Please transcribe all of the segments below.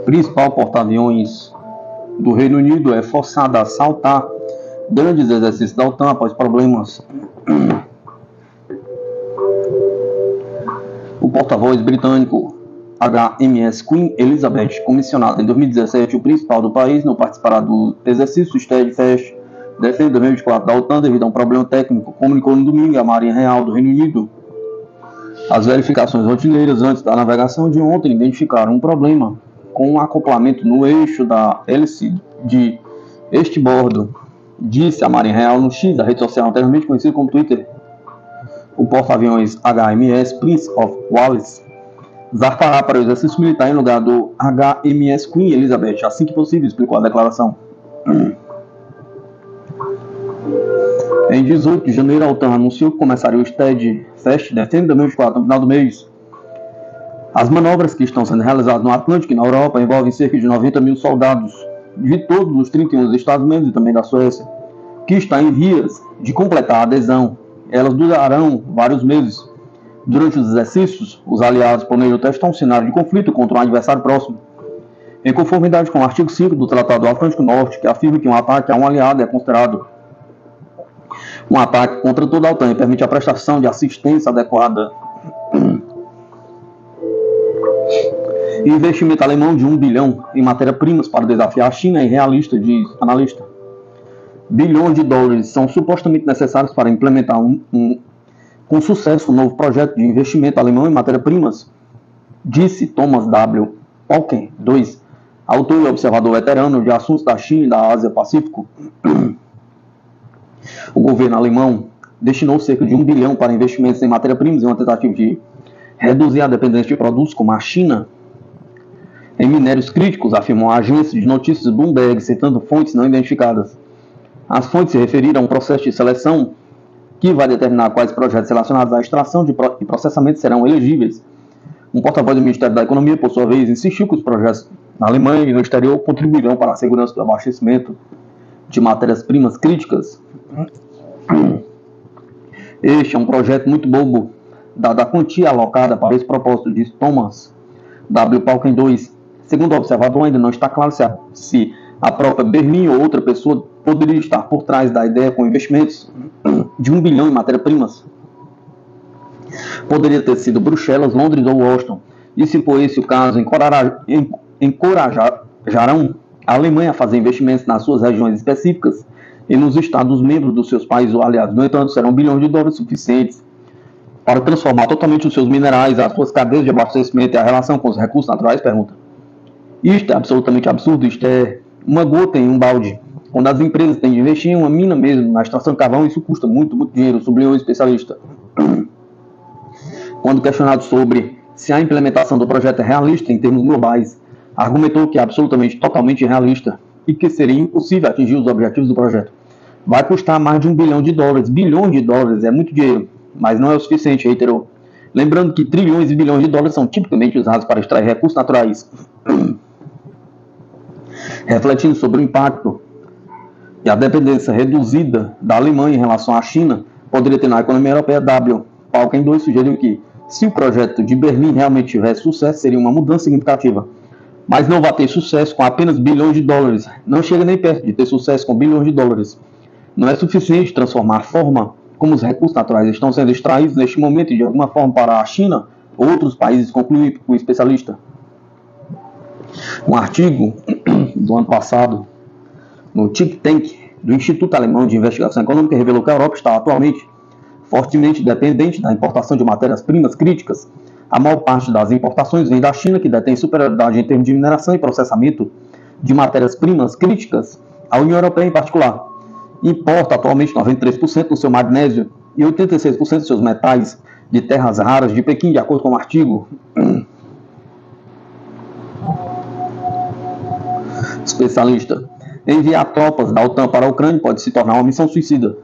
Principal porta-aviões do Reino Unido é forçado a saltar grandes exercícios da OTAN após problemas. O porta-voz britânico HMS Queen Elizabeth, comissionado em 2017, o principal do país, não participará do exercício Steadfast Defender 2024 da OTAN devido a um problema técnico, comunicou no domingo a Marinha Real do Reino Unido. As verificações rotineiras antes da navegação de ontem identificaram um problema com um acoplamento no eixo da hélice de este bordo, disse a Marinha Real no X, a rede social anteriormente conhecida como Twitter. O porta-aviões HMS Prince of Wales zarpará para o exercício militar em lugar do HMS Queen Elizabeth, assim que possível, explicou a declaração. Em 18 de janeiro, a OTAN anunciou que começaria o Steadfast Defender 2024 no final do mês. As manobras que estão sendo realizadas no Atlântico e na Europa envolvem cerca de 90 mil soldados de todos os 31 Estados-membros e também da Suécia, que está em vias de completar a adesão. Elas durarão vários meses. Durante os exercícios, os aliados planejam testar um cenário de conflito contra um adversário próximo, em conformidade com o artigo 5 do Tratado do Atlântico Norte, que afirma que um ataque a um aliado é considerado um ataque contra toda a OTAN e permite a prestação de assistência adequada. Investimento alemão de 1 bilhão em matéria-primas para desafiar a China é irrealista, diz analista. Bilhões de dólares são supostamente necessários para implementar com sucesso um novo projeto de investimento alemão em matéria-primas, disse Thomas W. Pauken II, autor e observador veterano de assuntos da China e da Ásia-Pacífico. O governo alemão destinou cerca de 1 bilhão para investimentos em matéria-primas em uma tentativa de reduzir a dependência de produtos como a China em minérios críticos, afirmou a agência de notícias Bloomberg, citando fontes não identificadas. As fontes se referiram a um processo de seleção que vai determinar quais projetos relacionados à extração e processamento serão elegíveis. Um porta-voz do Ministério da Economia, por sua vez, insistiu que os projetos na Alemanha e no exterior contribuirão para a segurança do abastecimento de matérias-primas críticas. Este é um projeto muito bobo, dada a quantia alocada para esse propósito, disse Thomas W. Pauken II. Segundo o observador, ainda não está claro se a própria Berlim ou outra pessoa poderia estar por trás da ideia com investimentos de 1 bilhão em matéria-primas. Poderia ter sido Bruxelas, Londres ou Washington. E se for esse o caso, encorajarão a Alemanha a fazer investimentos nas suas regiões específicas e nos Estados-membros dos seus países ou aliados. No entanto, serão bilhões de dólares suficientes para transformar totalmente os seus minerais, as suas cadeias de abastecimento e a relação com os recursos naturais? Pergunta. Isto é absolutamente absurdo, isto é uma gota em um balde. Quando as empresas têm de investir em uma mina mesmo, na extração de carvão, isso custa muito, muito dinheiro, sublinhou o especialista. Quando questionado sobre se a implementação do projeto é realista em termos globais, argumentou que é absolutamente, totalmente irrealista e que seria impossível atingir os objetivos do projeto. Vai custar mais de 1 bilhão de dólares. Bilhões de dólares é muito dinheiro, mas não é o suficiente, reiterou. Lembrando que trilhões e bilhões de dólares são tipicamente usados para extrair recursos naturais. Refletindo sobre o impacto e a dependência reduzida da Alemanha em relação à China poderia ter na economia europeia, W. Pauken II sugeriu que, se o projeto de Berlim realmente tivesse sucesso, seria uma mudança significativa. Mas não vai ter sucesso com apenas bilhões de dólares. Não chega nem perto de ter sucesso com bilhões de dólares. Não é suficiente transformar a forma como os recursos naturais estão sendo extraídos neste momento e de alguma forma para a China ou outros países, concluiu o especialista. Um artigo do ano passado no Think Tank do Instituto Alemão de Investigação Econômica revelou que a Europa está atualmente fortemente dependente da importação de matérias-primas críticas. A maior parte das importações vem da China, que detém superioridade em termos de mineração e processamento de matérias-primas críticas. A União Europeia, em particular, importa atualmente 93% do seu magnésio e 86% dos seus metais de terras raras de Pequim, de acordo com o artigo. Especialista. Enviar tropas da OTAN para a Ucrânia pode se tornar uma missão suicida.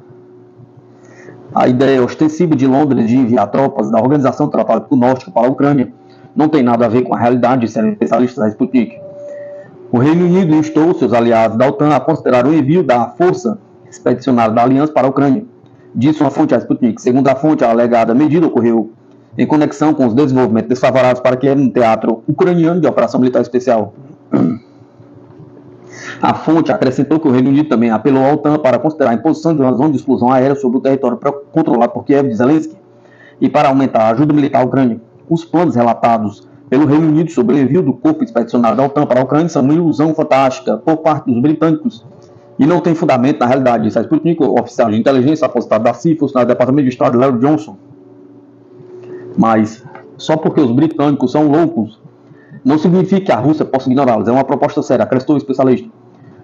A ideia ostensiva de Londres de enviar tropas da Organização do Tratado Nórdico para a Ucrânia não tem nada a ver com a realidade, disseram especialistas da Sputnik. O Reino Unido instou seus aliados da OTAN a considerar o envio da força expedicionária da Aliança para a Ucrânia, disse uma fonte à Sputnik. Segundo a fonte, a alegada medida ocorreu em conexão com os desenvolvimentos desfavoráveis para Kiev no teatro ucraniano de operação militar especial. A fonte acrescentou que o Reino Unido também apelou à OTAN para considerar a imposição de uma zona de exclusão aérea sobre o território controlado por Kiev de Zelensky e para aumentar a ajuda militar à Ucrânia. Os planos relatados pelo Reino Unido sobre o envio do corpo expedicionário da OTAN para a Ucrânia são uma ilusão fantástica por parte dos britânicos e não tem fundamento na realidade, disse a Sputnik, o oficial de inteligência apostado da CIA, funcionário do Departamento de Estado Larry Johnson. Mas, só porque os britânicos são loucos, não significa que a Rússia possa ignorá-los. É uma proposta séria, acrescentou o especialista.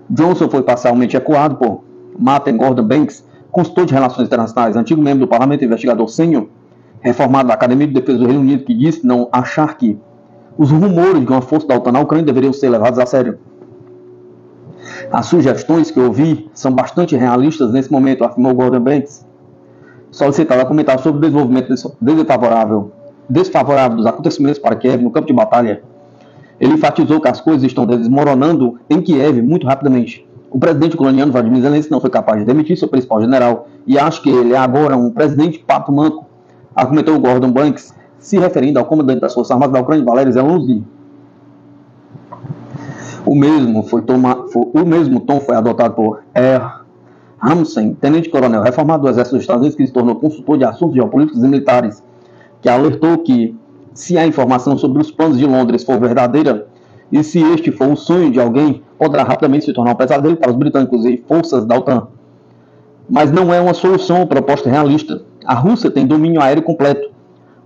Johnson foi parcialmente ecoado por Martin Gordon Banks, consultor de relações internacionais, antigo membro do Parlamento Investigador Sênior, reformado da Academia de Defesa do Reino Unido, que disse não achar que os rumores de uma força da OTAN na Ucrânia deveriam ser levados a sério. As sugestões que eu ouvi são bastante realistas nesse momento, afirmou Gordon Banks, solicitado a comentar sobre o desenvolvimento desfavorável dos acontecimentos para Kiev no campo de batalha. Ele enfatizou que as coisas estão desmoronando em Kiev muito rapidamente. O presidente ucraniano Vladimir Zelensky não foi capaz de demitir seu principal general e acho que ele é agora um presidente pato manco, argumentou Gordon Banks, se referindo ao comandante das Forças Armadas da Ucrânia, Valery Zelensky. O mesmo tom foi adotado por Ramsey, tenente-coronel reformado do Exército dos Estados Unidos, que se tornou consultor de assuntos geopolíticos e militares, que alertou que, se a informação sobre os planos de Londres for verdadeira, e se este for o sonho de alguém, poderá rapidamente se tornar um pesadelo para os britânicos e forças da OTAN. Mas não é uma solução ou proposta realista. A Rússia tem domínio aéreo completo,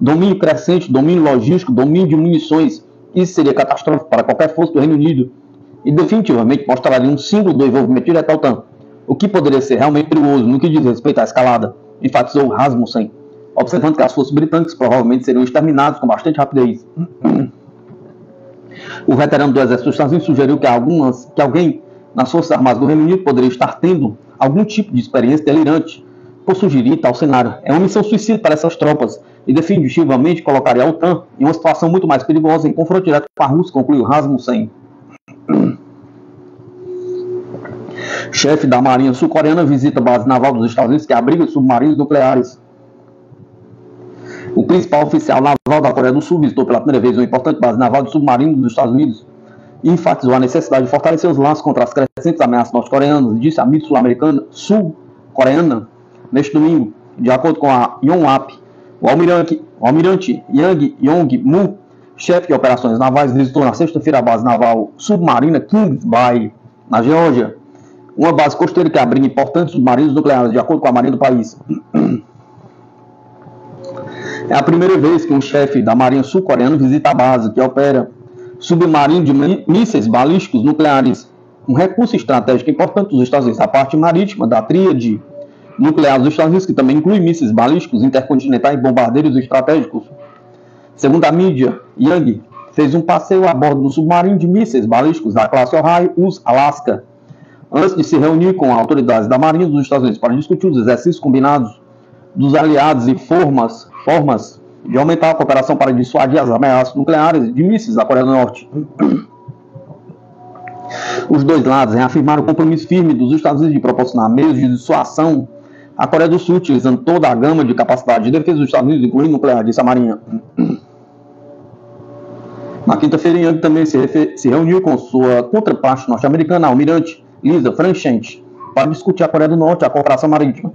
domínio crescente, domínio logístico, domínio de munições. Isso seria catastrófico para qualquer força do Reino Unido e definitivamente mostraria um símbolo do envolvimento direto da OTAN, o que poderia ser realmente perigoso no que diz respeito à escalada, enfatizou Rasmussen, observando que as forças britânicas provavelmente seriam exterminadas com bastante rapidez. O veterano do Exército dos Estados Unidos sugeriu que alguém nas Forças Armadas do Reino Unido poderia estar tendo algum tipo de experiência delirante por sugerir tal cenário. É uma missão suicida para essas tropas e definitivamente colocaria a OTAN em uma situação muito mais perigosa em confronto direto com a Rússia, concluiu Rasmussen. Chefe da Marinha Sul-Coreana visita a base naval dos Estados Unidos que abriga submarinos nucleares. O principal oficial naval da Coreia do Sul visitou pela primeira vez uma importante base naval de submarinos dos Estados Unidos e enfatizou a necessidade de fortalecer os laços contra as crescentes ameaças norte-coreanas, disse a mídia sul-coreana neste domingo. De acordo com a Yonhap, o almirante Yang Yong-mu, chefe de operações navais, visitou na sexta-feira a base naval submarina Kings Bay, na Geórgia, uma base costeira que abriga importantes submarinos nucleares, de acordo com a Marinha do país. É a primeira vez que um chefe da Marinha sul-coreana visita a base, que opera submarino de mísseis balísticos nucleares, um recurso estratégico importante dos Estados Unidos, a parte marítima da tríade nuclear dos Estados Unidos, que também inclui mísseis balísticos intercontinentais, bombardeiros estratégicos. Segundo a mídia, Yang fez um passeio a bordo do submarino de mísseis balísticos da classe Ohio US Alaska, antes de se reunir com autoridades da Marinha dos Estados Unidos para discutir os exercícios combinados dos aliados e formas de aumentar a cooperação para dissuadir as ameaças nucleares de mísseis da Coreia do Norte. Os dois lados reafirmaram o compromisso firme dos Estados Unidos de proporcionar meios de dissuasão à Coreia do Sul, utilizando toda a gama de capacidade de defesa dos Estados Unidos, incluindo nuclear, disse a Marinha. Na quinta-feira, Yang também se reuniu com sua contraparte norte-americana, a almirante Lisa Franchett, para discutir a Coreia do Norte e a cooperação marítima.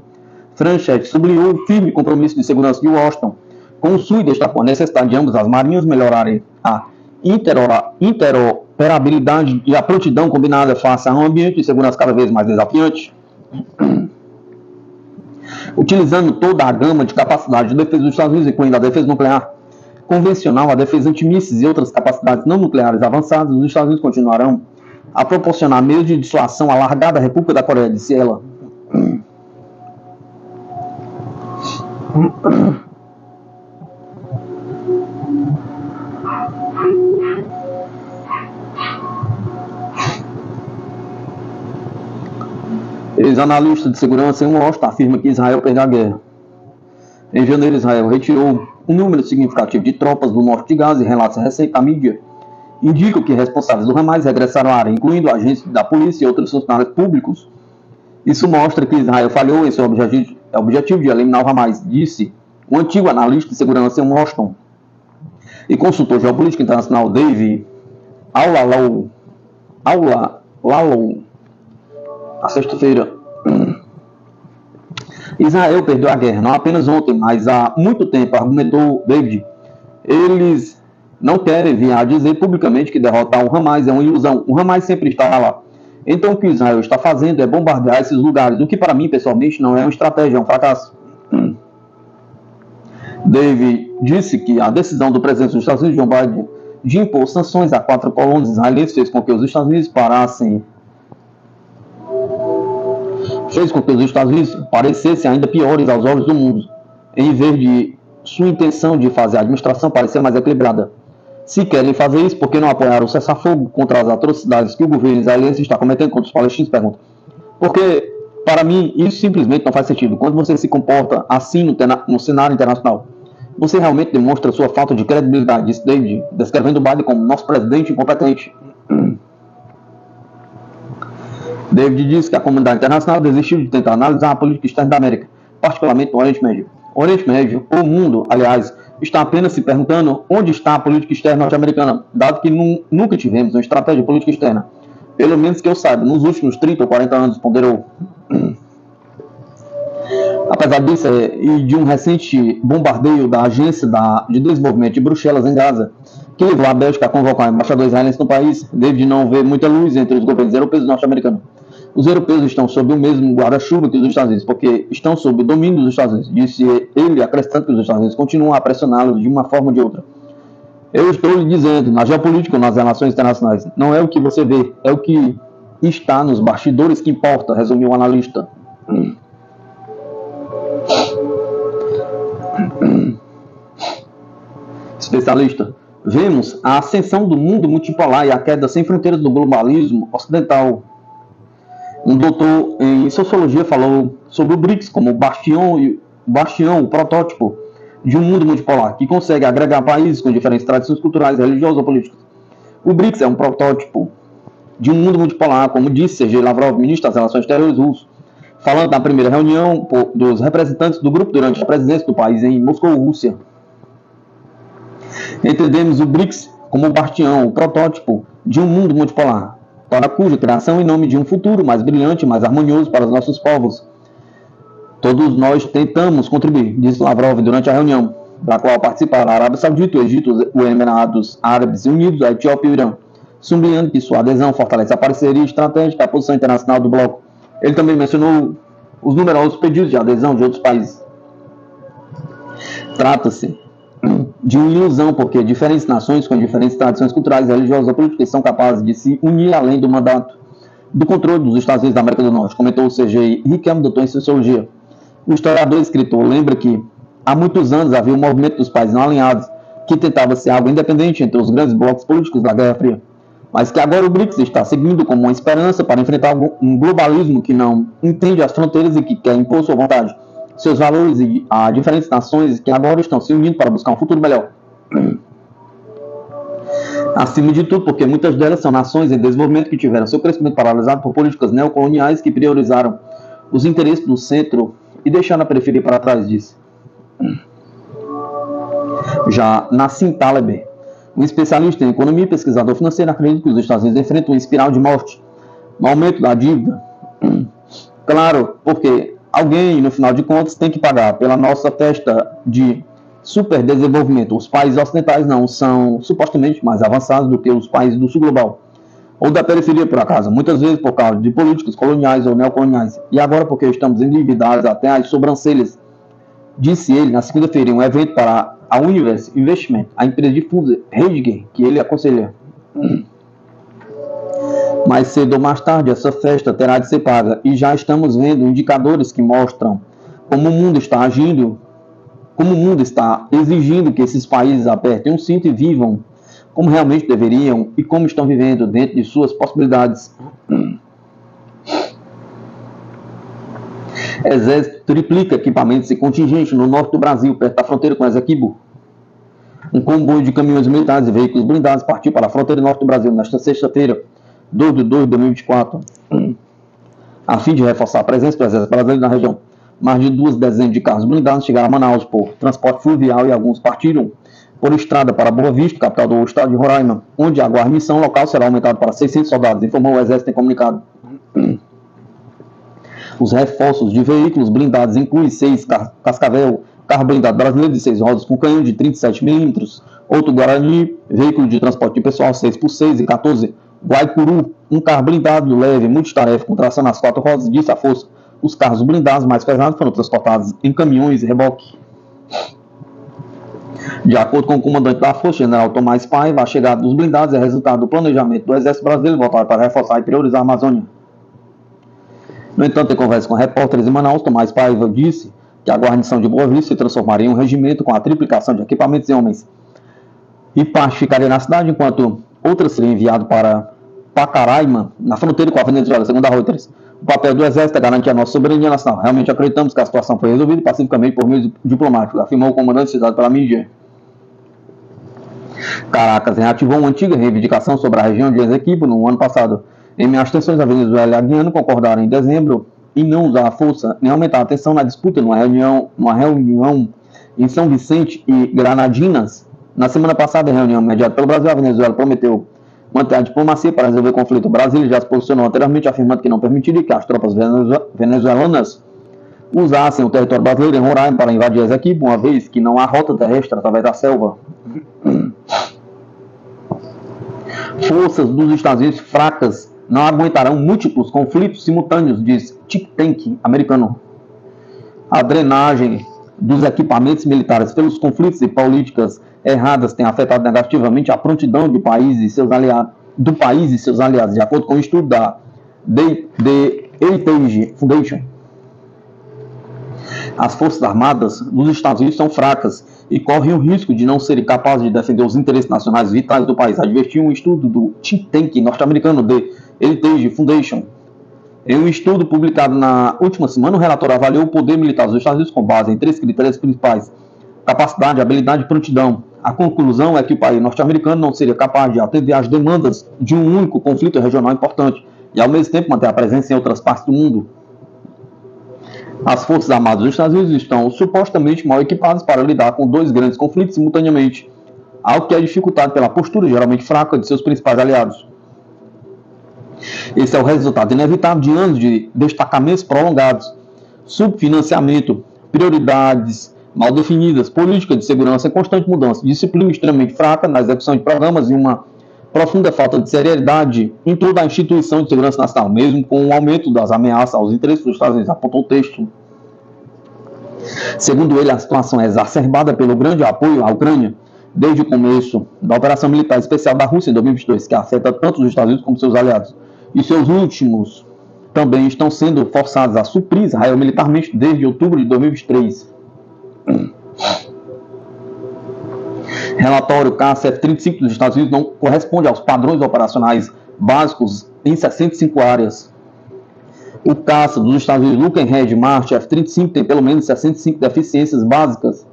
Franchett sublinhou o firme compromisso de segurança de Washington com o Sul e destacou a necessidade de ambas as marinhas melhorarem a interoperabilidade e a prontidão combinada face a um ambiente de segurança cada vez mais desafiante. Utilizando toda a gama de capacidade de defesa dos Estados Unidos, incluindo a defesa nuclear convencional, a defesa antimísseis e outras capacidades não nucleares avançadas, os Estados Unidos continuarão a proporcionar meios de dissuasão à largada República da Coreia, disse ela. Ex-analista de segurança em Washington afirma que Israel perdeu a guerra. Em janeiro, Israel retirou um número significativo de tropas do norte de Gaza e relatos recentes à mídia indicam que responsáveis do Hamas regressaram à área, incluindo agentes da polícia e outros funcionários públicos. Isso mostra que Israel falhou em seu objetivo de eliminar o Hamas, disse um antigo analista de segurança em Washington e consultor geopolítico internacional Dave Alalou. Lalou, na sexta-feira. Israel perdeu a guerra, não apenas ontem, mas há muito tempo, argumentou David. Eles não querem vir a dizer publicamente que derrotar o Hamas é uma ilusão. O Hamas sempre está lá. Então o que Israel está fazendo é bombardear esses lugares, o que para mim, pessoalmente, não é uma estratégia, é um fracasso. David disse que a decisão do presidente dos Estados Unidos, Joe Biden, de impor sanções a 4 colônias israelenses fez com que os Estados Unidos parecessem ainda piores aos olhos do mundo, em vez de sua intenção de fazer a administração parecer mais equilibrada. Se querem fazer isso, por que não apoiar o cessar-fogo contra as atrocidades que o governo israelense está cometendo contra os palestinos? Pergunta. Porque, para mim, isso simplesmente não faz sentido. Quando você se comporta assim no cenário internacional, você realmente demonstra sua falta de credibilidade, disse David, descrevendo Biden como nosso presidente incompetente. David disse que a comunidade internacional desistiu de tentar analisar a política externa da América, particularmente no Oriente Médio. O Oriente Médio, o mundo, aliás, está apenas se perguntando onde está a política externa norte-americana, dado que nunca tivemos uma estratégia política externa. Pelo menos que eu saiba, nos últimos 30 ou 40 anos, ponderou. Apesar disso, e de um recente bombardeio da Agência de Desenvolvimento de Bruxelas, em Gaza, que levou a Bélgica a convocar embaixadores israelenses no país, David não vê muita luz entre os governos europeus e norte-americanos. Os europeus estão sob o mesmo guarda-chuva que os Estados Unidos, porque estão sob o domínio dos Estados Unidos, disse ele, acrescentando que os Estados Unidos continuam a pressioná-los de uma forma ou de outra. Eu estou lhe dizendo, na geopolítica ou nas relações internacionais, não é o que você vê, é o que está nos bastidores que importa, resumiu o analista. Especialista. Vemos a ascensão do mundo multipolar e a queda sem fronteiras do globalismo ocidental. Um doutor em sociologia falou sobre o BRICS como o protótipo de um mundo multipolar, que consegue agregar países com diferentes tradições culturais, religiosas ou políticas. O BRICS é um protótipo de um mundo multipolar, como disse Sergei Lavrov, ministro das Relações Exteriores russo, falando na primeira reunião dos representantes do grupo durante a presidência do país em Moscou, Rússia. Entendemos o BRICS como o protótipo de um mundo multipolar, para cuja criação em nome de um futuro mais brilhante, mais harmonioso para os nossos povos. Todos nós tentamos contribuir, disse Lavrov durante a reunião, da qual participaram a Arábia Saudita, o Egito, os Emirados Árabes Unidos, a Etiópia e o Irã, sublinhando que sua adesão fortalece a parceria estratégica e a posição internacional do bloco. Ele também mencionou os numerosos pedidos de adesão de outros países. Trata-se de uma ilusão, porque diferentes nações com diferentes tradições culturais, religiosas ou políticas são capazes de se unir além do mandato do controle dos Estados Unidos da América do Norte, comentou o Sergei Riquelme, doutor em sociologia. O historiador e escritor lembra que há muitos anos havia um movimento dos países não alinhados que tentava ser algo independente entre os grandes blocos políticos da Guerra Fria, mas que agora o BRICS está seguindo como uma esperança para enfrentar um globalismo que não entende as fronteiras e que quer impor sua vontade, seus valores a diferentes nações que agora estão se unindo para buscar um futuro melhor. Acima de tudo, porque muitas delas são nações em desenvolvimento que tiveram seu crescimento paralisado por políticas neocoloniais que priorizaram os interesses do centro e deixaram a periferia para trás disso. Já Nassim Taleb, um especialista em economia e pesquisador financeiro, acredita que os Estados Unidos enfrentam uma espiral de morte no aumento da dívida. Claro, porque alguém, no final de contas, tem que pagar pela nossa festa de superdesenvolvimento. Os países ocidentais não são supostamente mais avançados do que os países do sul global, ou da periferia, por acaso, muitas vezes por causa de políticas coloniais ou neocoloniais, e agora porque estamos endividados até as sobrancelhas, disse ele na segunda-feira em um evento para a Universe Investment, a empresa de fundos Heidegger, que ele aconselha. Mais cedo ou mais tarde, essa festa terá de ser paga, e já estamos vendo indicadores que mostram como o mundo está agindo, como o mundo está exigindo que esses países apertem um cinto e vivam como realmente deveriam e como estão vivendo dentro de suas possibilidades. Exército triplica equipamentos e contingente no norte do Brasil, perto da fronteira com Esequibo. Um comboio de caminhões militares e veículos blindados partiu para a fronteira norte do Brasil nesta sexta-feira, 2 de 2 de 2024, a fim de reforçar a presença do Exército Brasileiro na região. Mais de 2 dezenas de carros blindados chegaram a Manaus por transporte fluvial e alguns partiram por estrada para Boa Vista, capital do estado de Roraima, onde a guarnição local será aumentada para 600 soldados, informou o Exército em comunicado. Os reforços de veículos blindados incluem 6 Cascavel, carro blindado brasileiro de 6 rodas com canhão de 37 mm, outro Guarani, veículo de transporte de pessoal 6x6 e 14 Guaicuru, um carro blindado leve multitarefa com tração nas 4 rodas, disse a força. Os carros blindados mais pesados foram transportados em caminhões e reboque. De acordo com o comandante da Força, General Tomás Paiva, a chegada dos blindados é resultado do planejamento do Exército Brasileiro voltado para reforçar e priorizar a Amazônia. No entanto, em conversa com repórteres em Manaus, Tomás Paiva disse que a guarnição de Boa Vista se transformaria em um regimento com a triplicação de equipamentos e homens, e parte ficaria na cidade, enquanto outra seria enviada para Pacaraima, na fronteira com a Venezuela, segundo a Reuters. O papel do Exército é garantir a nossa soberania nacional. Realmente acreditamos que a situação foi resolvida pacificamente por meio diplomático, afirmou o comandante citado pela mídia. Caracas reativou uma antiga reivindicação sobre a região de Esequibo no ano passado. Em meio às tensões, a Venezuela e a Guiana concordaram em dezembro em não usar a força nem aumentar a tensão na disputa numa reunião em São Vicente e Granadinas. Na semana passada, em reunião mediada pelo Brasil, a Venezuela prometeu manter a diplomacia para resolver o conflito. O Brasil já se posicionou anteriormente, afirmando que não permitiria que as tropas venezuelanas usassem o território brasileiro em Roraima para invadir Esequibo, uma vez que não há rota terrestre através da selva. Forças dos Estados Unidos fracas não aguentarão múltiplos conflitos simultâneos, diz think tank americano. A drenagem dos equipamentos militares pelos conflitos e políticas erradas tem afetado negativamente a prontidão do país e seus aliados, de acordo com o estudo da The Heritage Foundation. As Forças Armadas dos Estados Unidos são fracas e correm o risco de não serem capazes de defender os interesses nacionais vitais do país, advertiu um estudo do think tank norte-americano The Heritage Foundation. Em um estudo publicado na última semana, o relatório avaliou o poder militar dos Estados Unidos com base em 3 critérios principais: capacidade, habilidade e prontidão. A conclusão é que o país norte-americano não seria capaz de atender às demandas de um único conflito regional importante e, ao mesmo tempo, manter a presença em outras partes do mundo. As Forças Armadas dos Estados Unidos estão supostamente mal equipadas para lidar com 2 grandes conflitos simultaneamente, algo que é dificultado pela postura geralmente fraca de seus principais aliados. Esse é o resultado inevitável de anos de destacamentos prolongados, subfinanciamento, prioridades mal definidas, política de segurança em constante mudança, disciplina extremamente fraca na execução de programas e uma profunda falta de seriedade em toda a instituição de segurança nacional, mesmo com o aumento das ameaças aos interesses dos Estados Unidos, apontou o texto. Segundo ele, a situação é exacerbada pelo grande apoio à Ucrânia desde o começo da operação militar especial da Rússia em 2022, que afeta tanto os Estados Unidos como seus aliados. E seus últimos também estão sendo forçados a suprir Israel militarmente desde outubro de 2023. Relatório caça F-35 dos Estados Unidos não corresponde aos padrões operacionais básicos em 65 áreas. O caça dos Estados Unidos Luckenred March F-35 tem pelo menos 65 deficiências básicas,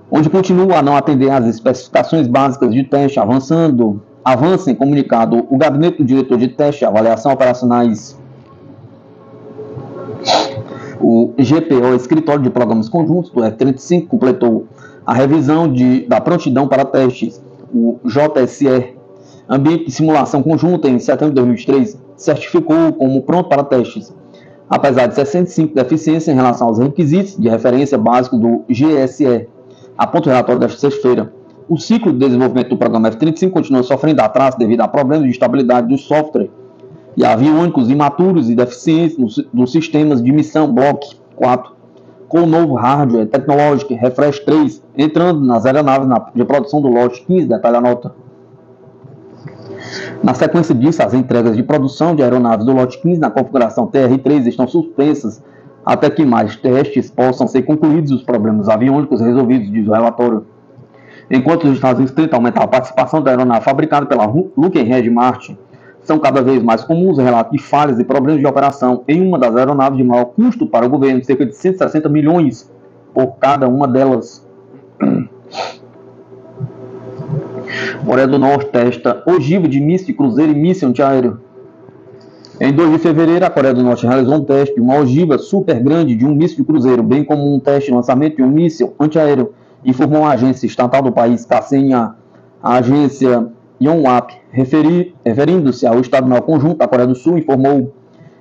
onde continua a não atender às especificações básicas de teste, avança em comunicado o Gabinete do Diretor de Teste e Avaliação Operacionais. O GPO, Escritório de Programas Conjuntos do F-35, completou a revisão da prontidão para testes. O JSE, Ambiente de Simulação Conjunta, em setembro de 2023, certificou como pronto para testes, apesar de 65 deficiências em relação aos requisitos de referência básico do GSE, aponta o relatório desta sexta-feira. O ciclo de desenvolvimento do programa F-35 continua sofrendo atraso devido a problemas de estabilidade do software e aviônicos imaturos e deficientes nos sistemas de missão Block 4, com o novo hardware tecnológico Refresh 3 entrando nas aeronaves de produção do lote 15, detalha a nota. Na sequência disso, as entregas de produção de aeronaves do lote 15 na configuração TR-3 estão suspensas até que mais testes possam ser concluídos e os problemas aviônicos resolvidos, diz o relatório. Enquanto os Estados Unidos tentam aumentar a participação da aeronave fabricada pela Luckenred March, são cada vez mais comuns os relatos de falhas e problemas de operação em uma das aeronaves de maior custo para o governo, cerca de 160 milhões por cada uma delas. Coreia do Norte testa ogiva de míssil de cruzeiro e míssil antiaéreo. Em 2 de fevereiro, a Coreia do Norte realizou um teste de uma ogiva super grande de um míssil de cruzeiro, bem como um teste de lançamento de um míssil antiaéreo informou a agência estatal do país, KCNA, a agência Yonhap, referindo-se ao Estado Maior Conjunto da Coreia do Sul, informou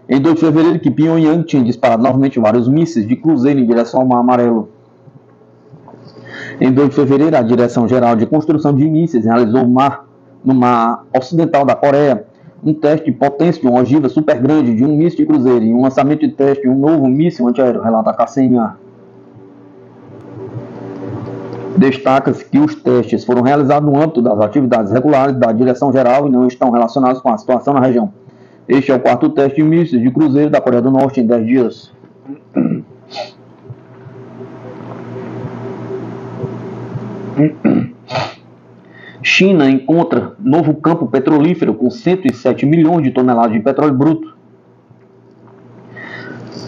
em 2 de fevereiro que Pyongyang tinha disparado novamente vários mísseis de cruzeiro em direção ao Mar Amarelo. Em 2 de fevereiro, a Direção-Geral de Construção de Mísseis realizou no mar ocidental da Coreia um teste de potência de uma ogiva super grande de um míssil de cruzeiro e um lançamento de teste de um novo míssil antiaéreo, relata a KCNA. Destaca-se que os testes foram realizados no âmbito das atividades regulares da Direção-Geral e não estão relacionados com a situação na região. Este é o 4º teste de mísseis de cruzeiro da Coreia do Norte em 10 dias. China encontra novo campo petrolífero com 107 milhões de toneladas de petróleo bruto.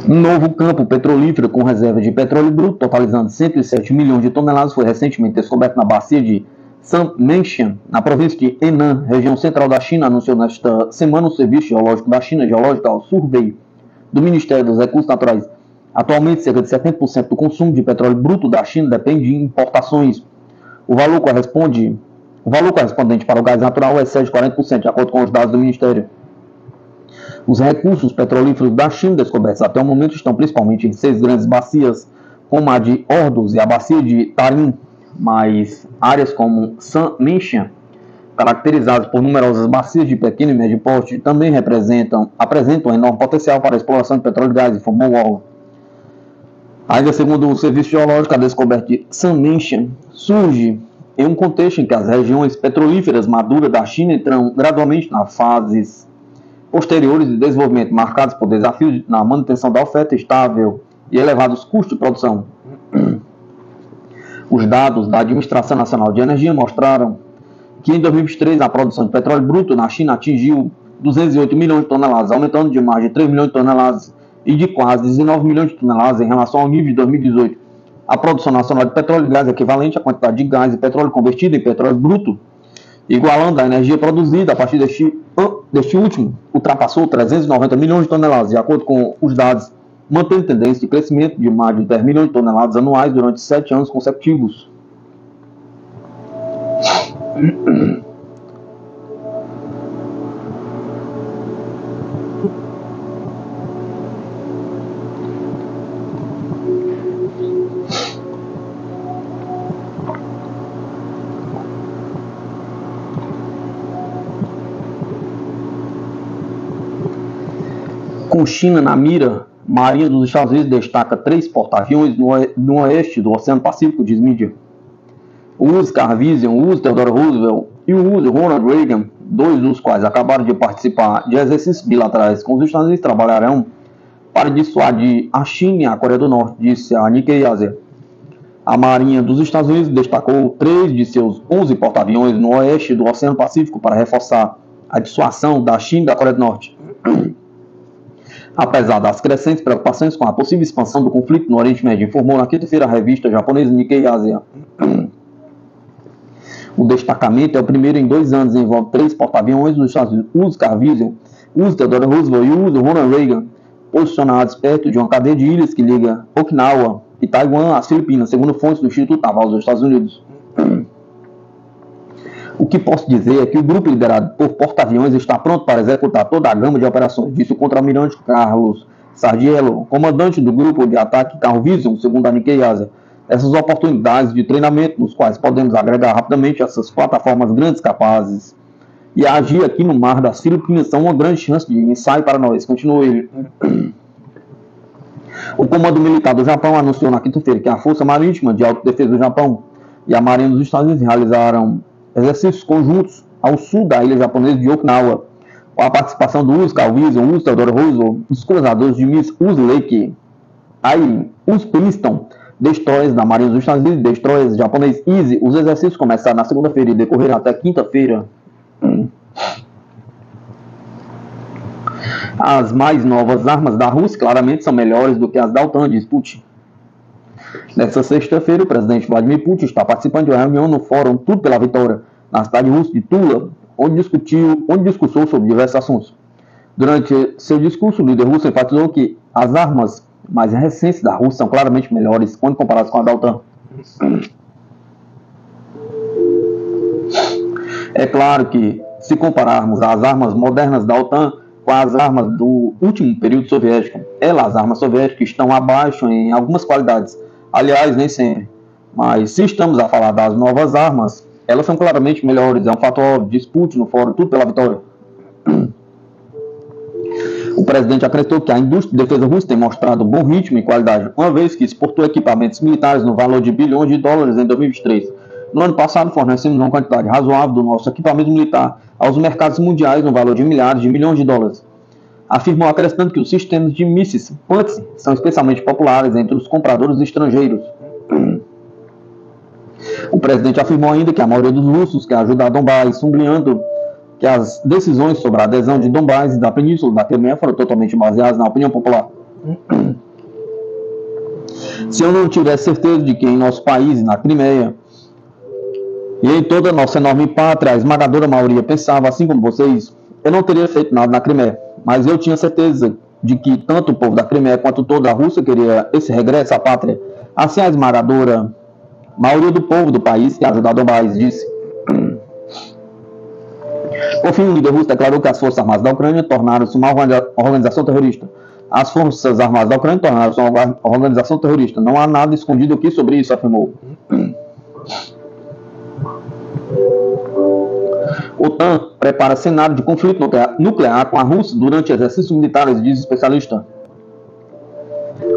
Um novo campo petrolífero com reserva de petróleo bruto, totalizando 107 milhões de toneladas, foi recentemente descoberto na bacia de Sanmenxian, na província de Henan, região central da China, anunciou nesta semana o Serviço Geológico da China, Geological Survey, do Ministério dos Recursos Naturais. Atualmente, cerca de 70% do consumo de petróleo bruto da China depende de importações. O valor correspondente para o gás natural excede 40%, de acordo com os dados do Ministério. Os recursos petrolíferos da China descobertos até o momento estão principalmente em 6 grandes bacias, como a de Ordos e a bacia de Tarim, mas áreas como Sanmenxian, caracterizadas por numerosas bacias de pequeno e médio porte, também apresentam um enorme potencial para a exploração de petróleo e gás, informou o órgão. Ainda segundo o Serviço Geológico, a descoberta de Sanmenxian surge em um contexto em que as regiões petrolíferas maduras da China entram gradualmente nas fases posteriores de desenvolvimento, marcados por desafios na manutenção da oferta estável e elevados custos de produção. Os dados da Administração Nacional de Energia mostraram que em 2023 a produção de petróleo bruto na China atingiu 208 milhões de toneladas, aumentando de mais de 3 milhões de toneladas e de quase 19 milhões de toneladas em relação ao nível de 2018. A produção nacional de petróleo e gás é equivalente à quantidade de gás e petróleo convertido em petróleo bruto, igualando a energia produzida a partir deste último, ultrapassou 390 milhões de toneladas, de acordo com os dados, mantendo tendência de crescimento de mais de 10 milhões de toneladas anuais durante 7 anos consecutivos. Com China na mira, Marinha dos Estados Unidos destaca 3 porta-aviões no oeste do Oceano Pacífico, diz mídia. O USS Carl Vinson, o USS Theodore Roosevelt e o USS Ronald Reagan, 2 dos quais acabaram de participar de exercícios bilaterais com os Estados Unidos, trabalharão para dissuadir a China e a Coreia do Norte, disse a Nikkei Asia. A Marinha dos Estados Unidos destacou 3 de seus 11 porta-aviões no oeste do Oceano Pacífico para reforçar a dissuasão da China e da Coreia do Norte. Apesar das crescentes preocupações com a possível expansão do conflito no Oriente Médio, informou na quinta-feira a revista japonesa Nikkei Asia. O destacamento é o primeiro em 2 anos e envolve 3 porta-aviões dos Estados Unidos, USS Carl Vinson, USS Theodore Roosevelt e o USS Ronald Reagan, posicionados perto de uma cadeia de ilhas que liga Okinawa e Taiwan às Filipinas, segundo fontes do Instituto Naval dos Estados Unidos. O que posso dizer é que o grupo liderado por porta-aviões está pronto para executar toda a gama de operações, disse o contra-almirante Carlos Sardiello, comandante do grupo de ataque Carl Vinson, segundo a Nikkei Asia. Essas oportunidades de treinamento, nos quais podemos agregar rapidamente essas plataformas grandes capazes e agir aqui no mar das Filipinas, são uma grande chance de ensaio para nós, continuou ele. O Comando Militar do Japão anunciou na quinta-feira que a Força Marítima de Autodefesa do Japão e a Marinha dos Estados Unidos realizaram exercícios conjuntos ao sul da ilha japonesa de Okinawa, com a participação do USS Carl Vinson, USS Theodore Roosevelt, dos cruzadores de mísseis USS Lake, Airin, USS Princeton, destroyers da Marinha dos Estados Unidos e destroyers japonês Easy. Os exercícios começaram na segunda-feira e decorreram até quinta-feira. As mais novas armas da Rússia claramente são melhores do que as da OTAN, diz Putin. Nesta sexta-feira, o presidente Vladimir Putin está participando de uma reunião no Fórum Tudo pela Vitória, na cidade russa de Tula, onde discursou sobre diversos assuntos. Durante seu discurso, o líder russo enfatizou que as armas mais recentes da Rússia são claramente melhores quando comparadas com a da OTAN. É claro que, se compararmos as armas modernas da OTAN com as armas do último período soviético, as armas soviéticas estão abaixo em algumas qualidades. Aliás, nem sempre. Mas se estamos a falar das novas armas, elas são claramente melhores. É um fato óbvio, dispute no fórum, tudo pela vitória. O presidente acreditou que a indústria de defesa russa tem mostrado bom ritmo e qualidade, uma vez que exportou equipamentos militares no valor de bilhões de dólares em 2023. No ano passado, fornecemos uma quantidade razoável do nosso equipamento militar aos mercados mundiais no valor de milhares de milhões de dólares. Afirmou, acrescentando que os sistemas de mísseis Pansy são especialmente populares entre os compradores estrangeiros. O presidente afirmou ainda que a maioria dos russos quer ajudar Donbás, sublinhando que as decisões sobre a adesão de Donbás e da Península da Crimeia foram totalmente baseadas na opinião popular. Se eu não tivesse certeza de que em nosso país, na Crimeia, e em toda a nossa enorme pátria, a esmagadora maioria pensava assim como vocês, eu não teria feito nada na Crimeia. Mas eu tinha certeza de que tanto o povo da Crimeia quanto toda a Rússia queria esse regresso à pátria. Assim, a esmagadora maioria do povo do país que ajudou Donbás disse. Por fim, o líder russo declarou que as Forças Armadas da Ucrânia tornaram-se uma organização terrorista. As Forças Armadas da Ucrânia tornaram-se uma organização terrorista. Não há nada escondido aqui sobre isso, afirmou. OTAN prepara cenário de conflito nuclear com a Rússia durante exercícios militares, diz especialista.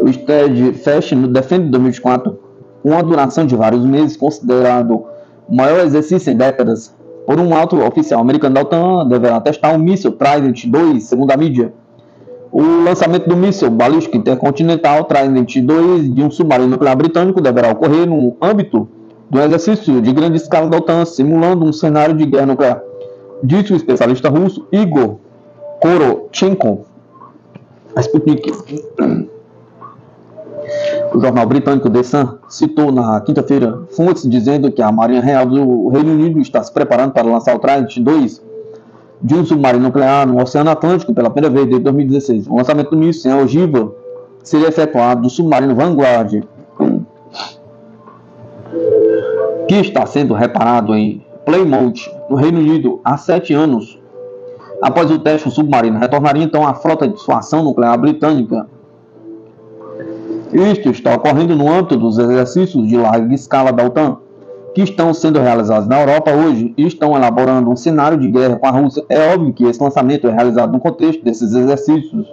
O Steadfast defende em 2024 uma duração de vários meses, considerado o maior exercício em décadas. Por um alto oficial americano da OTAN, deverá testar um míssil Trident II, segundo a mídia. O lançamento do míssil balístico intercontinental Trident II de um submarino nuclear britânico deverá ocorrer no âmbito do exercício de grande escala da OTAN, simulando um cenário de guerra nuclear, disse o especialista russo Igor Korotchenko. A Sputnik. O jornal britânico The Sun citou na quinta-feira fontes dizendo que a Marinha Real do Reino Unido está se preparando para lançar o Trident II de um submarino nuclear no Oceano Atlântico pela primeira vez desde 2016. O lançamento do míssil em ogiva seria efetuado do submarino Vanguard, que está sendo reparado em Plymouth, no Reino Unido, há 7 anos. Após o teste, o submarino retornaria então à frota de dissuasão nuclear britânica. Isto está ocorrendo no âmbito dos exercícios de larga escala da OTAN, que estão sendo realizados na Europa hoje e estão elaborando um cenário de guerra com a Rússia. É óbvio que esse lançamento é realizado no contexto desses exercícios,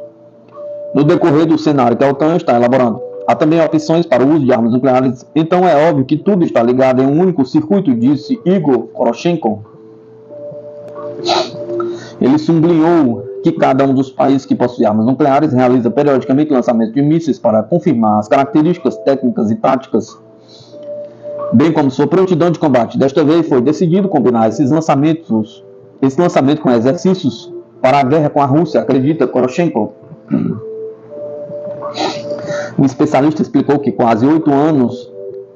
no decorrer do cenário que a OTAN está elaborando. Há também opções para o uso de armas nucleares, então é óbvio que tudo está ligado em um único circuito, disse Igor Korotchenko. Ele sublinhou que cada um dos países que possui armas nucleares realiza periodicamente lançamentos de mísseis para confirmar as características técnicas e táticas, bem como sua prontidão de combate. Desta vez foi decidido combinar esse lançamento com exercícios para a guerra com a Rússia, acredita Korotchenko. O especialista explicou que quase 8 anos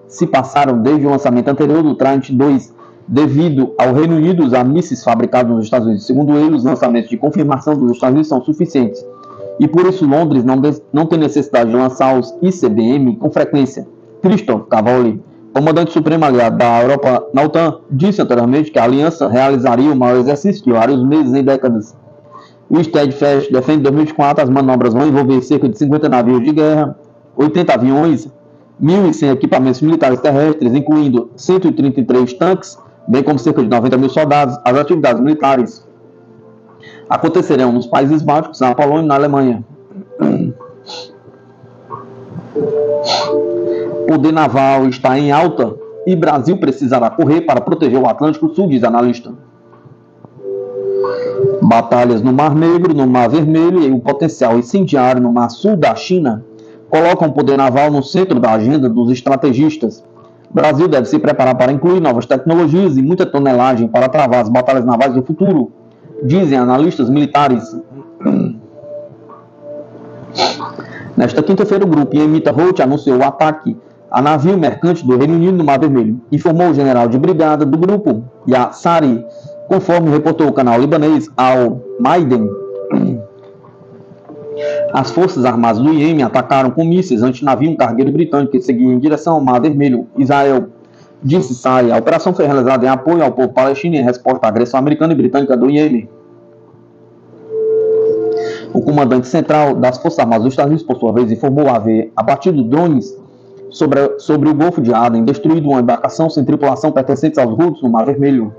se passaram desde o lançamento anterior do Trident II, devido ao Reino Unido usar mísseis fabricados nos Estados Unidos. Segundo ele, os lançamentos de confirmação dos Estados Unidos são suficientes, e por isso Londres não tem necessidade de lançar os ICBM com frequência. Christoph Cavoli, comandante supremo aliado da Europa na OTAN, disse anteriormente que a aliança realizaria o maior exercício de vários meses em décadas. O Steadfast defende em 2024 as manobras vão envolver cerca de 50 navios de guerra, 80 aviões, 1.100 equipamentos militares terrestres, incluindo 133 tanques, bem como cerca de 90 mil soldados. As atividades militares acontecerão nos países bálticos, na Polônia e na Alemanha. O poder naval está em alta e Brasil precisará correr para proteger o Atlântico Sul, diz analista. Batalhas no Mar Negro, no Mar Vermelho e o potencial incendiário no Mar Sul da China colocam o poder naval no centro da agenda dos estrategistas. O Brasil deve se preparar para incluir novas tecnologias e muita tonelagem para travar as batalhas navais do futuro, dizem analistas militares. Nesta quinta-feira, o grupo Yemita Holt anunciou o ataque a navio mercante do Reino Unido no Mar Vermelho, informou o general de brigada do grupo, Yassari, conforme reportou o canal libanês Al Maiden. As forças armadas do Iêmen atacaram com mísseis antinavio um cargueiro britânico que seguia em direção ao Mar Vermelho. Israel Disse Sai, a operação foi realizada em apoio ao povo palestino em resposta à agressão americana e britânica do Iêmen. O comandante central das Forças Armadas dos Estados Unidos, por sua vez, informou haver abatido drones sobre o Golfo de Aden, destruído uma embarcação sem tripulação pertencente aos Houthis no Mar Vermelho.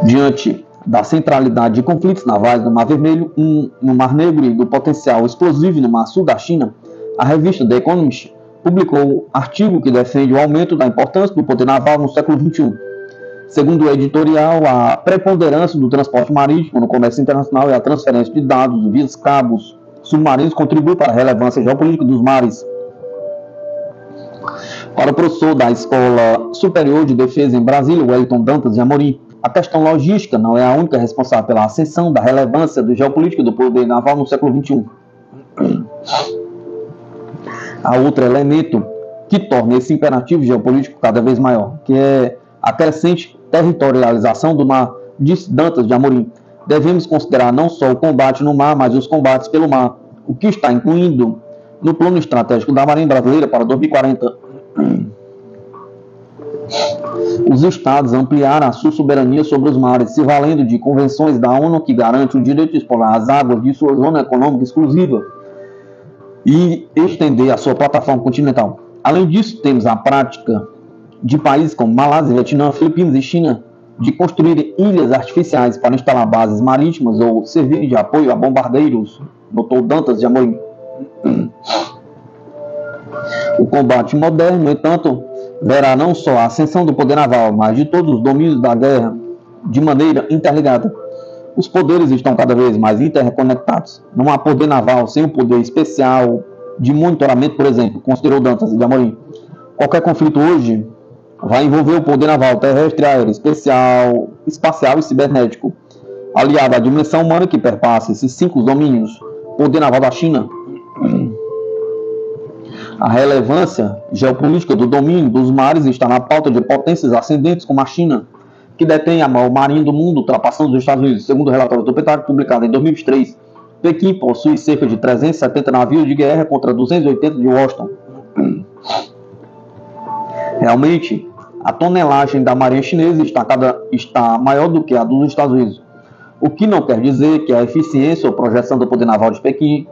Diante da centralidade de conflitos navais no Mar Vermelho, no Mar Negro e do potencial explosivo no Mar Sul da China, a revista The Economist publicou artigo que defende o aumento da importância do poder naval no século XXI. Segundo o editorial, a preponderância do transporte marítimo no comércio internacional e a transferência de dados via cabos submarinos contribui para a relevância geopolítica dos mares. Para o professor da Escola Superior de Defesa em Brasília, Wellington Dantas de Amorim, a questão logística não é a única responsável pela ascensão da relevância do geopolítico do poder naval no século XXI. Há outro elemento que torna esse imperativo geopolítico cada vez maior, que é a crescente territorialização do mar, disse Dantas de Amorim. Devemos considerar não só o combate no mar, mas os combates pelo mar, o que está incluindo no plano estratégico da Marinha Brasileira para 2040. Os estados ampliaram a sua soberania sobre os mares, se valendo de convenções da ONU que garantem o direito de explorar as águas de sua zona econômica exclusiva e estender a sua plataforma continental. Além disso, temos a prática de países como Malásia, Vietnã, Filipinas e China de construir ilhas artificiais para instalar bases marítimas ou servir de apoio a bombardeiros, notou Dantas de Amorim. O combate moderno, no entanto, verá não só a ascensão do poder naval, mas de todos os domínios da guerra de maneira interligada. Os poderes estão cada vez mais interconectados. Não há poder naval sem o poder especial de monitoramento, por exemplo, considerou Dantas de Amorim. Qualquer conflito hoje vai envolver o poder naval terrestre, aéreo, espacial e cibernético, aliado à dimensão humana que perpassa esses 5 domínios. Poder naval da China. A relevância geopolítica do domínio dos mares está na pauta de potências ascendentes como a China, que detém a maior marinha do mundo, ultrapassando os Estados Unidos. Segundo o relatório do Pentágono publicado em 2023, Pequim possui cerca de 370 navios de guerra contra 280 de Washington. Realmente, a tonelagem da marinha chinesa está maior do que a dos Estados Unidos, o que não quer dizer que a eficiência ou projeção do poder naval de Pequim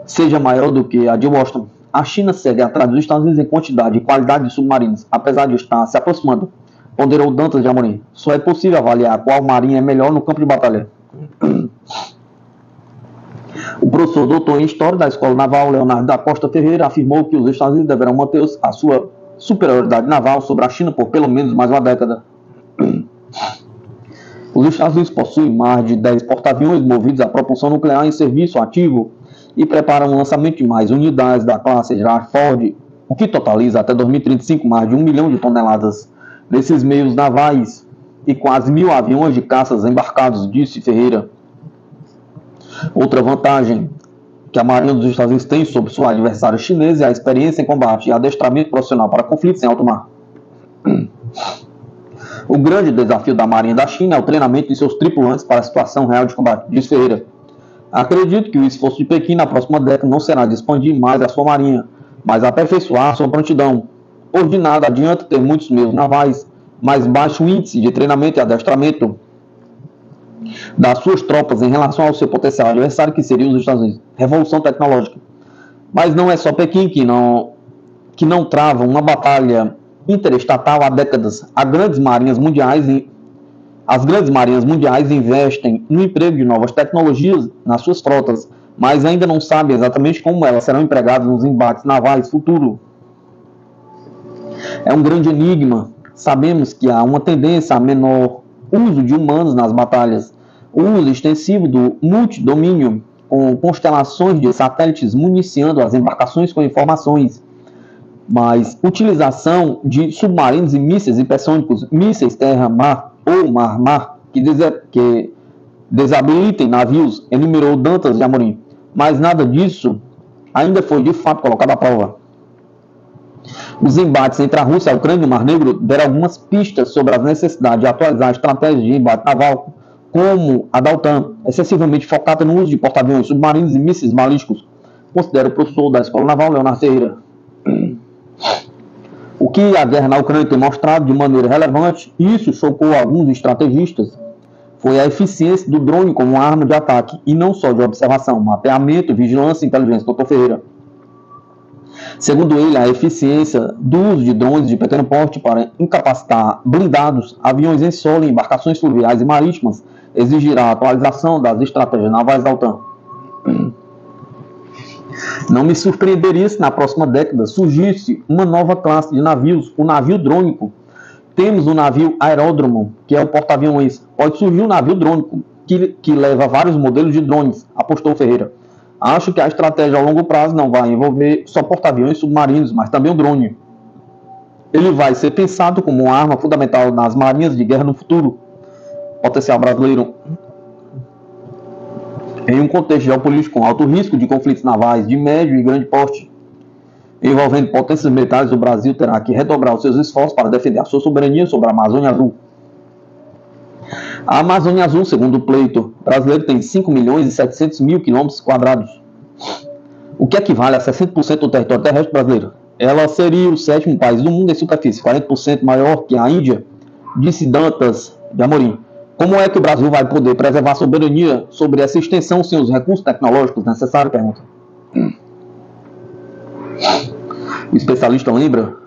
seja maior do que a de Washington. A China segue atrás dos Estados Unidos em quantidade e qualidade de submarinos, apesar de estar se aproximando, ponderou Dantas de Amorim. Só é possível avaliar qual marinha é melhor no campo de batalha. O professor doutor em História da Escola Naval, Leonardo da Costa Ferreira, afirmou que os Estados Unidos deverão manter a sua superioridade naval sobre a China por pelo menos mais uma década. Os Estados Unidos possuem mais de 10 porta-aviões movidos a propulsão nuclear em serviço ativo e preparam o lançamento de mais unidades da classe Gerald Ford, o que totaliza até 2035 mais de 1 milhão de toneladas desses meios navais e quase 1.000 aviões de caças embarcados, disse Ferreira. Outra vantagem que a Marinha dos Estados Unidos tem sobre sua adversária chinesa é a experiência em combate e adestramento profissional para conflitos em alto mar. O grande desafio da Marinha da China é o treinamento de seus tripulantes para a situação real de combate, disse Ferreira. Acredito que o esforço de Pequim na próxima década não será de expandir mais a sua marinha, mas aperfeiçoar sua prontidão. Pois de nada adianta ter muitos meios navais, mas baixo índice de treinamento e adestramento das suas tropas em relação ao seu potencial adversário, que seria os Estados Unidos. Revolução tecnológica. Mas não é só Pequim que não trava uma batalha interestatal há décadas. As grandes marinhas mundiais investem no emprego de novas tecnologias nas suas frotas, mas ainda não sabem exatamente como elas serão empregadas nos embates navais futuro. É um grande enigma. Sabemos que há uma tendência a menor uso de humanos nas batalhas, o uso extensivo do multidomínio, com constelações de satélites municiando as embarcações com informações, mas utilização de submarinos e mísseis hipersônicos, mísseis terra-mar ou mar-mar, que desabilitem navios, enumerou Dantas de Amorim. Mas nada disso ainda foi de fato colocado à prova. Os embates entre a Rússia e a Ucrânia no Mar Negro deram algumas pistas sobre a necessidade de atualizar a estratégia de embate naval, como a da OTAN, excessivamente focada no uso de porta-aviões, submarinos e mísseis balísticos, considera o professor da Escola Naval, Leonardo Ferreira. O que a guerra na Ucrânia tem mostrado de maneira relevante, e isso chocou alguns estrategistas, foi a eficiência do drone como arma de ataque, e não só de observação, mapeamento, vigilância e inteligência. Dr. Ferreira. Segundo ele, a eficiência do uso de drones de pequeno porte para incapacitar blindados, aviões em solo e embarcações fluviais e marítimas exigirá a atualização das estratégias navais da OTAN. Não me surpreenderia se na próxima década surgisse uma nova classe de navios, o navio drônico. Temos o navio aeródromo, que é o porta-aviões. Pode surgir um navio drônico, que leva vários modelos de drones, apostou Ferreira. Acho que a estratégia a longo prazo não vai envolver só porta-aviões submarinos, mas também o drone. Ele vai ser pensado como uma arma fundamental nas marinhas de guerra no futuro. Potencial brasileiro. Em um contexto geopolítico com alto risco de conflitos navais de médio e grande porte, envolvendo potências militares, o Brasil terá que redobrar os seus esforços para defender a sua soberania sobre a Amazônia Azul. A Amazônia Azul, segundo o pleito brasileiro, tem 5.700.000 km², o que equivale a 60% do território terrestre brasileiro. Ela seria o 7º país do mundo em superfície, 40% maior que a Índia, disse Dantas de Amorim. Como é que o Brasil vai poder preservar a soberania sobre essa extensão sem os recursos tecnológicos necessários? Pergunta. O especialista lembra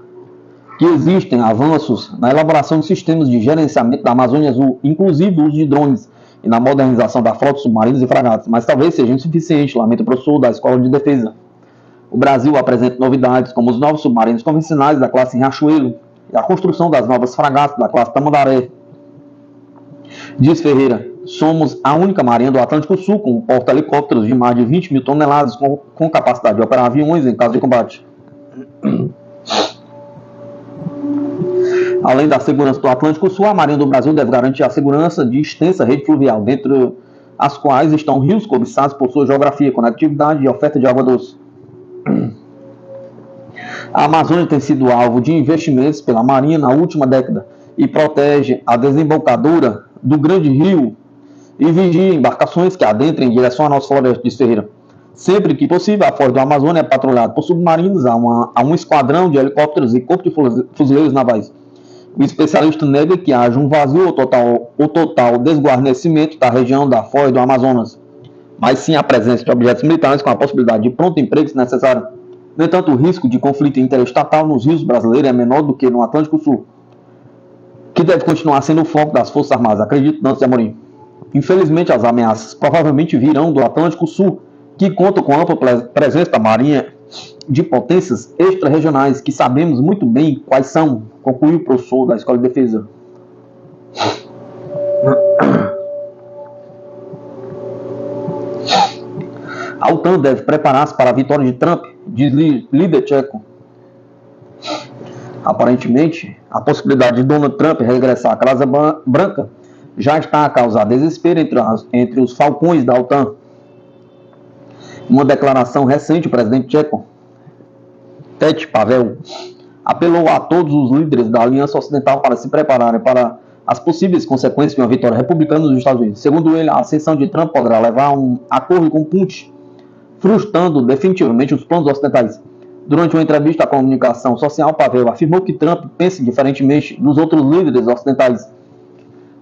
que existem avanços na elaboração de sistemas de gerenciamento da Amazônia Azul, inclusive o uso de drones, e na modernização da frota submarinos e fragatas, mas talvez seja insuficiente, lamenta o professor da Escola de Defesa. O Brasil apresenta novidades como os novos submarinos convencionais da classe Riachuelo e a construção das novas fragatas da classe Tamandaré. Diz Ferreira, somos a única marinha do Atlântico Sul com porta-helicópteros de mais de 20 mil toneladas com capacidade de operar aviões em caso de combate. Além da segurança do Atlântico Sul, a Marinha do Brasil deve garantir a segurança de extensa rede fluvial, dentre as quais estão rios cobiçados por sua geografia, conectividade e oferta de água doce. A Amazônia tem sido alvo de investimentos pela Marinha na última década e protege a desembocadura do grande rio e vigia embarcações que adentrem em direção à nossa floresta, diz Ferreira. Sempre que possível, a Foz do Amazônia é patrulhada por submarinos, há um esquadrão de helicópteros e corpo de fuzileiros navais. O especialista nega que haja um vazio ou total desguarnecimento da região da Foz do Amazonas, mas sim a presença de objetos militares com a possibilidade de pronto emprego se necessário. No entanto, o risco de conflito interestatal nos rios brasileiros é menor do que no Atlântico Sul, que deve continuar sendo o foco das Forças Armadas, acredito, Dantas de Amorim. Infelizmente, as ameaças provavelmente virão do Atlântico Sul, que conta com ampla presença da Marinha de potências extra-regionais, que sabemos muito bem quais são, concluiu o professor da Escola de Defesa. A OTAN deve preparar-se para a vitória de Trump, diz líder tcheco. Aparentemente, a possibilidade de Donald Trump regressar à Casa Branca já está a causar desespero entre os falcões da OTAN. Em uma declaração recente, o presidente tcheco, Petr Pavel, apelou a todos os líderes da Aliança Ocidental para se prepararem para as possíveis consequências de uma vitória republicana nos Estados Unidos. Segundo ele, a ascensão de Trump poderá levar a um acordo com Putin, frustrando definitivamente os planos ocidentais. Durante uma entrevista à comunicação social, Pavel afirmou que Trump pensa diferentemente dos outros líderes ocidentais,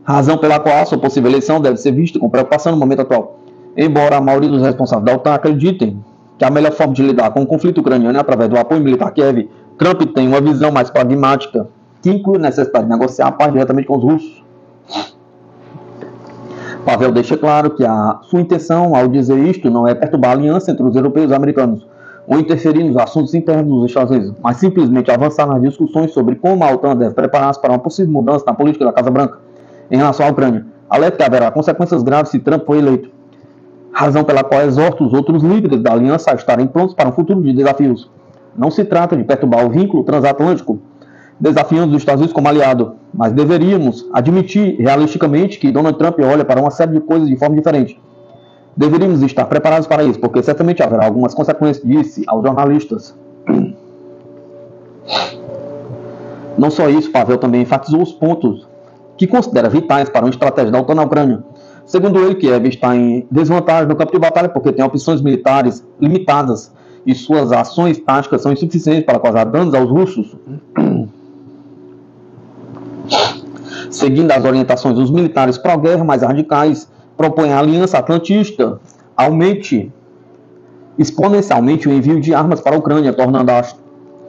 razão pela qual a sua possível eleição deve ser vista com preocupação no momento atual. Embora a maioria dos responsáveis da OTAN acreditem que a melhor forma de lidar com o conflito ucraniano é através do apoio militar a Kiev, Trump tem uma visão mais pragmática, que inclui a necessidade de negociar a paz diretamente com os russos. Pavel deixa claro que a sua intenção ao dizer isto não é perturbar a aliança entre os europeus e americanos, ou interferir nos assuntos internos dos Estados Unidos, mas simplesmente avançar nas discussões sobre como a OTAN deve preparar-se para uma possível mudança na política da Casa Branca em relação à Ucrânia. Alerta que haverá consequências graves se Trump for eleito, razão pela qual exorta os outros líderes da aliança a estarem prontos para um futuro de desafios. Não se trata de perturbar o vínculo transatlântico, desafiando os Estados Unidos como aliado, mas deveríamos admitir realisticamente que Donald Trump olha para uma série de coisas de forma diferente. Deveríamos estar preparados para isso, porque certamente haverá algumas consequências, disse aos jornalistas. Não só isso, Pavel também enfatizou os pontos que considera vitais para uma estratégia da OTAN na Ucrânia. Segundo ele, Kiev está em desvantagem no campo de batalha porque tem opções militares limitadas e suas ações táticas são insuficientes para causar danos aos russos. Seguindo as orientações dos militares pró-guerra mais radicais, propõem a Aliança Atlantista aumente exponencialmente o envio de armas para a Ucrânia, tornando as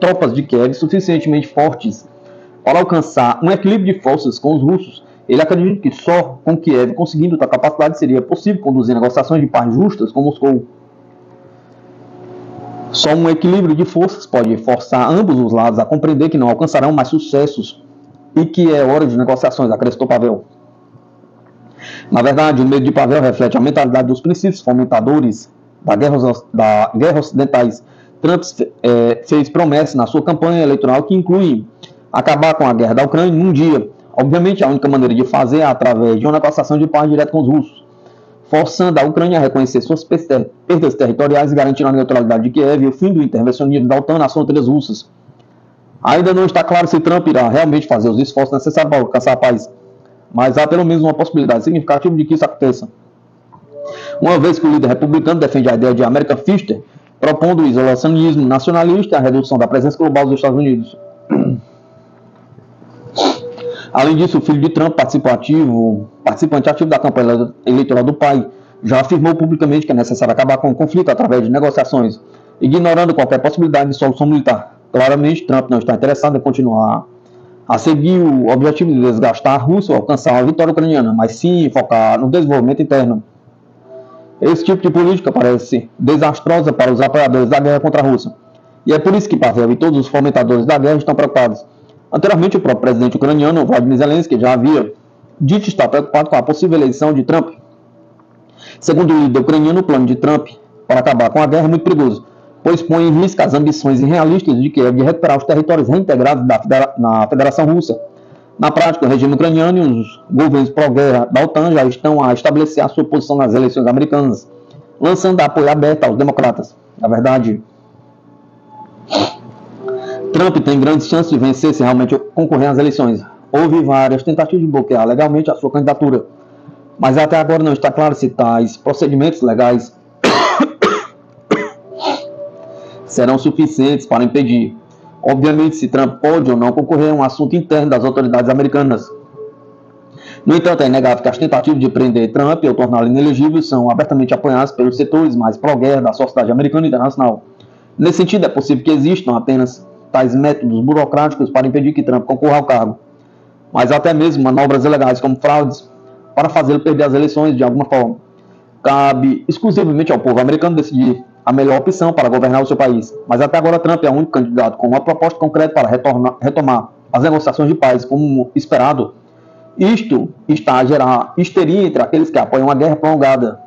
tropas de Kiev suficientemente fortes para alcançar um equilíbrio de forças com os russos. Ele acredita que só com Kiev conseguindo tal capacidade seria possível conduzir negociações de paz justas com Moscou. Só um equilíbrio de forças pode forçar ambos os lados a compreender que não alcançarão mais sucessos e que é hora de negociações, acrescentou Pavel. Na verdade, o medo de Pavel reflete a mentalidade dos princípios fomentadores da guerra ocidentais. Trump fez promessas na sua campanha eleitoral que incluem acabar com a guerra da Ucrânia em um dia. Obviamente, a única maneira de fazer é através de uma negociação de paz direta com os russos, forçando a Ucrânia a reconhecer suas perdas territoriais e garantindo a neutralidade de Kiev e o fim do intervencionismo da OTAN nas fronteiras russas. Ainda não está claro se Trump irá realmente fazer os esforços necessários para alcançar a paz, mas há pelo menos uma possibilidade significativa de que isso aconteça. Uma vez que o líder republicano defende a ideia de America First, propondo o isolacionismo nacionalista e a redução da presença global dos Estados Unidos. Além disso, o filho de Trump, participante ativo da campanha eleitoral do pai, já afirmou publicamente que é necessário acabar com o conflito através de negociações, ignorando qualquer possibilidade de solução militar. Claramente, Trump não está interessado em continuar a seguir o objetivo de desgastar a Rússia ou alcançar a vitória ucraniana, mas sim focar no desenvolvimento interno. Esse tipo de política parece desastrosa para os apoiadores da guerra contra a Rússia. E é por isso que Pavel e todos os fomentadores da guerra estão preocupados. Anteriormente, o próprio presidente ucraniano, Volodymyr Zelensky, já havia dito estar preocupado com a possível eleição de Trump. Segundo o líder ucraniano, o plano de Trump para acabar com a guerra é muito perigoso, pois põe em risco as ambições irrealistas de Kiev de recuperar os territórios reintegrados na Federação Russa. Na prática, o regime ucraniano e os governos pró-guerra da OTAN já estão a estabelecer a sua posição nas eleições americanas, lançando apoio aberto aos democratas. Na verdade, Trump tem grandes chances de vencer se realmente concorrer às eleições. Houve várias tentativas de bloquear legalmente a sua candidatura, mas até agora não está claro se tais procedimentos legais serão suficientes para impedir. Obviamente, se Trump pode ou não concorrer é um assunto interno das autoridades americanas. No entanto, é inegável que as tentativas de prender Trump ou torná-lo inelegível são abertamente apoiadas pelos setores mais pró-guerra da sociedade americana e internacional. Nesse sentido, é possível que existam apenas tais métodos burocráticos para impedir que Trump concorra ao cargo, mas até mesmo manobras ilegais como fraudes para fazê-lo perder as eleições de alguma forma. Cabe exclusivamente ao povo americano decidir a melhor opção para governar o seu país, mas até agora Trump é o único candidato com uma proposta concreta para retomar as negociações de paz como esperado. Isto está a gerar histeria entre aqueles que apoiam a guerra prolongada